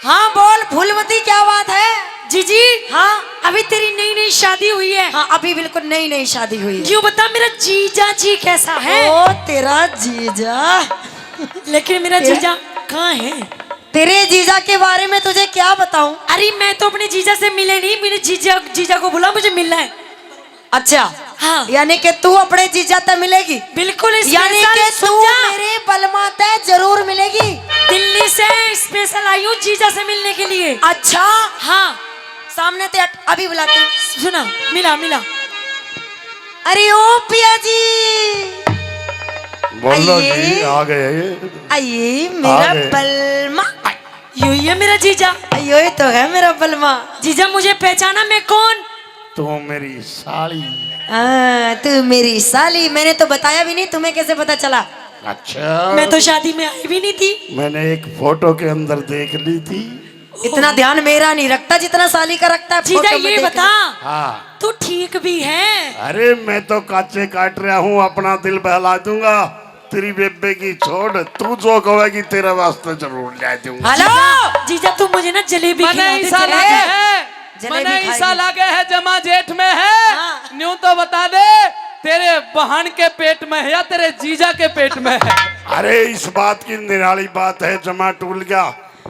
हाँ बोल फूलमती, क्या बात है? जीजी। हाँ अभी तेरी नई नई शादी हुई है। हाँ अभी बिल्कुल नई नई शादी हुई है। यूँ बता मेरा जीजा जी कैसा है? ओ तेरा जीजा। लेकिन मेरा जीजा कहाँ है? तेरे जीजा के बारे में तुझे क्या बताऊं? अरे मैं तो अपने जीजा से मिले नहीं, मेरे जीजा को बुला, मुझे मिलना है। अच्छा हाँ। यानी कि तू अपने जीजा से मिलेगी? बिल्कुल। यानी कि तू मेरे बलमा से जरूर मिलेगी? दिल्ली से स्पेशल आई हूँ जीजा से मिलने के लिए। अच्छा हाँ सामने ते अभी बुलाती हूँ। सुना, मिला मिला। अरे ओ पिया जी, बोलो जी, आ गए। आइए मेरा गए। बलमा। यू ही है मेरा जीजा। यो तो है मेरा बलमा। जीजा मुझे पहचाना? मैं कौन? तू मेरी साली। तू मेरी साली। मैंने तो बताया भी नहीं, तुम्हें कैसे पता चला? अच्छा मैं तो शादी में आई भी नहीं थी। मैंने एक फोटो के अंदर देख ली थी। इतना ध्यान मेरा नहीं रखता जितना साली का रखता है। जीजा फोटो में ये देख बता, हाँ तू ठीक भी है? अरे मैं तो काचे काट रहा हूँ, अपना दिल बहला दूंगा। तेरी बेबे की छोड़, तू जो कहेगी तेरे वास्ते जरूर ले दूंगा। हेलो जीजा तू मुझे ना जलेबी खिला दे। ईसा जलेबी। लागे है, जलेबी मने ईसा खाएगी। लागे है, जमा जेठ में है। हाँ। न्यू तो बता दे, तेरे बहन के पेट में है या तेरे जीजा के पेट में है? अरे इस बात की निराली बात है, जमा टूल गया।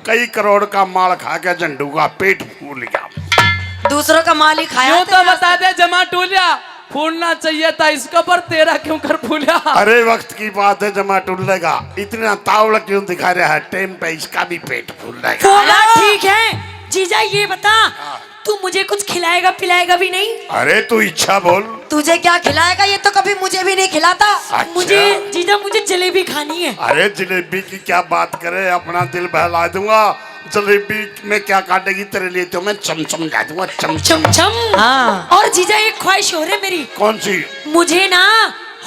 कई करोड़ का माल खा के झंडू का पेट फूल गया। दूसरों का माल ही खाया। न्यू तो बता दे, जमा टूलिया फूलना चाहिए था इसको, पर तेरा क्यों कर फूला? अरे वक्त की बात है, जमा टूलेगा। इतना तावड़ क्यों दिखा रहा है? टाइम पे इसका भी पेट फूलेगा। बोला ठीक है। जीजा ये बता, तू मुझे कुछ खिलाएगा पिलाएगा भी नहीं? अरे तू इच्छा बोल। तुझे क्या खिलाएगा? ये तो कभी मुझे भी नहीं खिलाता। अच्छा। मुझे जलेबी खानी है। अरे जलेबी की क्या बात करे, अपना दिल बहला दूंगा। जलेबी में क्या काटेगी तेरे लिए? तो मैं चमचम ला दूंगा, चमचम। चमचम। हाँ। और जीजा एक ख्वाहिश हो रही है मेरी। कौन सी? मुझे ना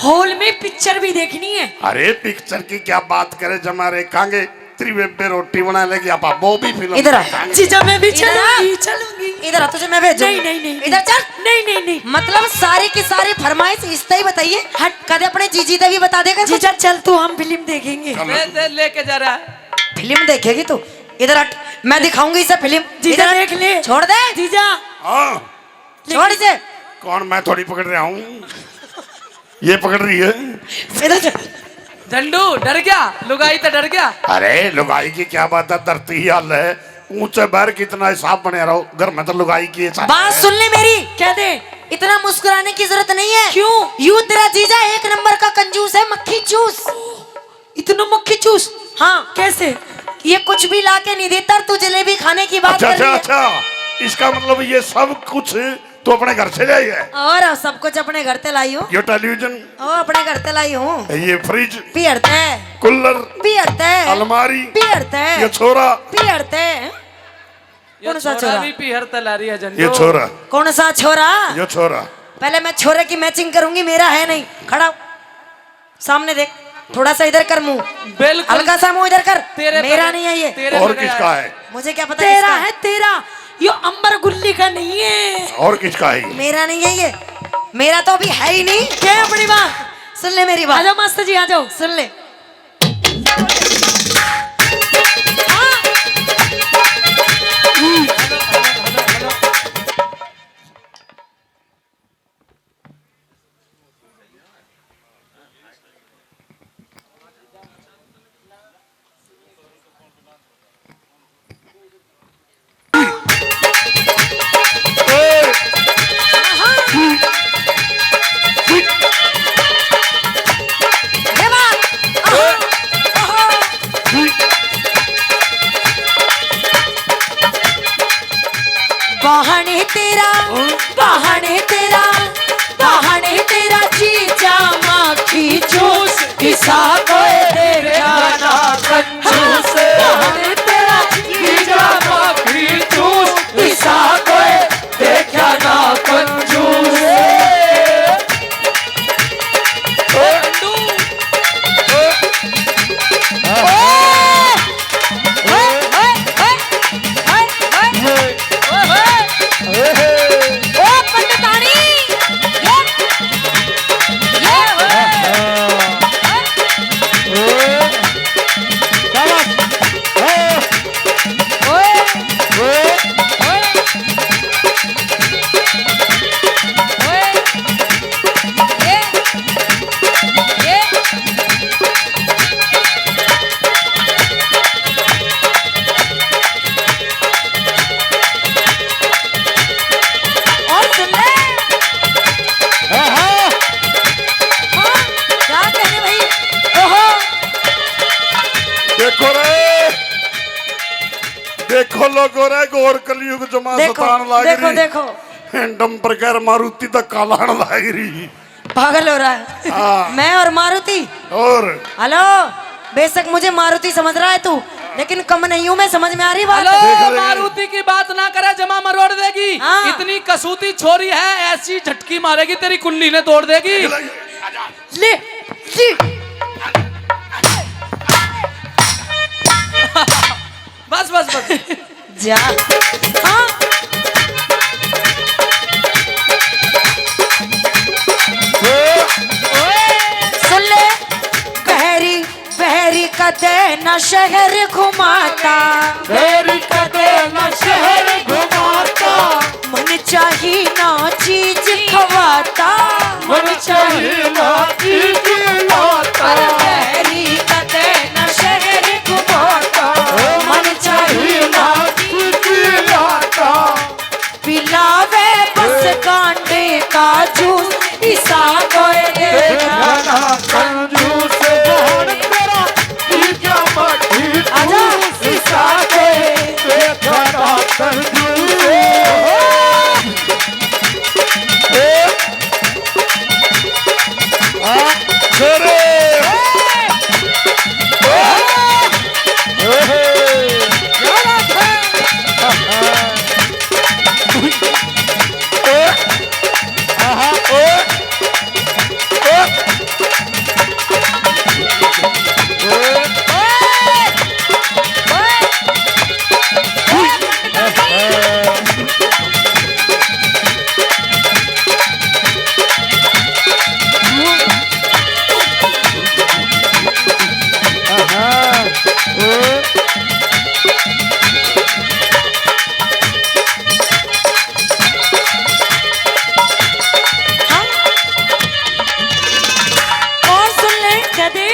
हॉल में पिक्चर भी देखनी है। अरे पिक्चर की क्या बात करे, जमा रेखांगे। तेरी बेबे रोटी बना लेगी, आप वो भी फिल्म इधर आ। देखेंगे। जीजा मैं भी इधर आ। चलूंगी। इधर आ, तुझे मैं भेजूं। नहीं नहीं नहीं इधर चल। नहीं नहीं नहीं। मतलब सारी की सारी फरमाइश इस ही बताइए। हट कदे अपने जीजी से भी बता देगा। जीजा चल तू, हम फिल्म देखेंगे। लेके जा रहा है। फिल्म देखेगी तू? इधर हट, मैं दिखाऊंगी इसे फिल्म। जीजा इधर देख ले। छोड़ दे। जीजा हाँ छोड़ इसे। कौन? मैं थोड़ी पकड़ रहा हूँ, ये पकड़ रही है। इधर चल। झंडू डर गया, लुगाई तो डर गया। अरे लुगाई की क्या बात है, धरती ही हाल है। ऊंचे बैर कितना हिसाब बने रहो, घर में तो लुगाई की हिसाब बात है। सुन ले मेरी। क्या दे? इतना मुस्कुराने की जरूरत नहीं है। क्यों? यू तेरा जीजा एक नंबर का कंजूस है, मक्खी चूस। इतना मक्खी चूस? हाँ कैसे? ये कुछ भी लाके नहीं देता, तू जलेबी खाने की बात अच्छा कर रही अच्छा है। अच्छा, इसका मतलब ये सब कुछ तो अपने घर से लाई है? और सब कुछ अपने घर से लाई हूँ। ये टेलीविजन, ओ अपने घर से लाई हूँ। ये फ्रिज, पियरते कूलर, पियरते अलमारी, पियरते ये छोरा, पियरते। ये कौन सा छोरा? भी पीहर तला रही है झंडू। ये छोरा, कौन सा छोरा? ये छोरा। पहले मैं छोरे की मैचिंग करूंगी, मेरा है नहीं। खड़ा हो। सामने देख, थोड़ा सा इधर कर मुंह, बिल्कुल हल्का सा मुंह इधर कर। तेरे मेरा पे- नहीं है ये। तेरे और पे किसका गया। है? मुझे क्या पता तेरा किसका है तेरा। ये अंबर गुल्ली का नहीं है। और किसका है? मेरा नहीं है ये। मेरा तो अभी है ही नहीं। क्या है अपनी बात? सुन ले मेरी बात। आजाओ मास्टर जी, आ जाओ। सुन ले। ये बात। बहाने तेरा, बहाने तेरा, बहाने तेरा जीजा मक्खी चूस। किसा कोई देखा ना कंजूस, बहाने तेरा जीजा मक्खी चूस। किसा कोई देखा ना कंजूस। ओ पंडितानी, ये खोलो गोरे गोर कलयुग जमा देखो सतान लाग देखो रही देखो डंपर कर मारुति तक कालान लाग रही पागल हो रहा है हाँ। मैं और मारुति और हेलो बेशक मुझे मारुति समझ रहा है तू लेकिन कम नहीं हूं मैं समझ में आ रही बात हेलो मारुति की बात ना करे जमा मरोड़ देगी। हाँ। इतनी कसूती छोरी है ऐसी झटकी मारेगी तेरी कुंडली ने तोड़ देगी। ले ले बस बस बस जा हाँ सुन ले बहरी बहरी का देना शहर घुमाता तेरी कदे न शहर घुमाता मन चाहिए ना चीज खवाता मन चाहिए ना चीज लाता अरे बहरी का देना शहर घुमाता मन चाहिए ना चीज लाता पिलावे बस कांडे का जूस ईसा कोई गाना कंजूस बहन तेरा ई क्या बाटी आजा ईसा के गाना कंजूस और सुन ले जदे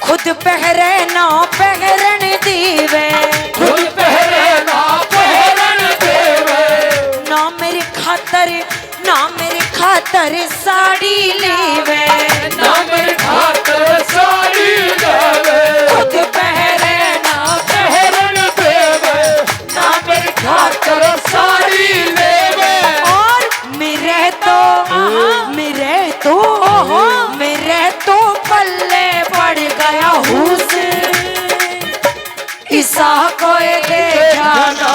खुद पहरे ना पहरन दीवे खुद पहरे ना पहरन देवे ना मेरे खातर साड़ी लेवे ना मेरे खातर साड़ी देवे खुद पहरे ना पहरन देवे ना मेरे खातर साड़ी लेवे और मेरे तो पल्ले पड़ गया हुस्न ईसा को दे जाना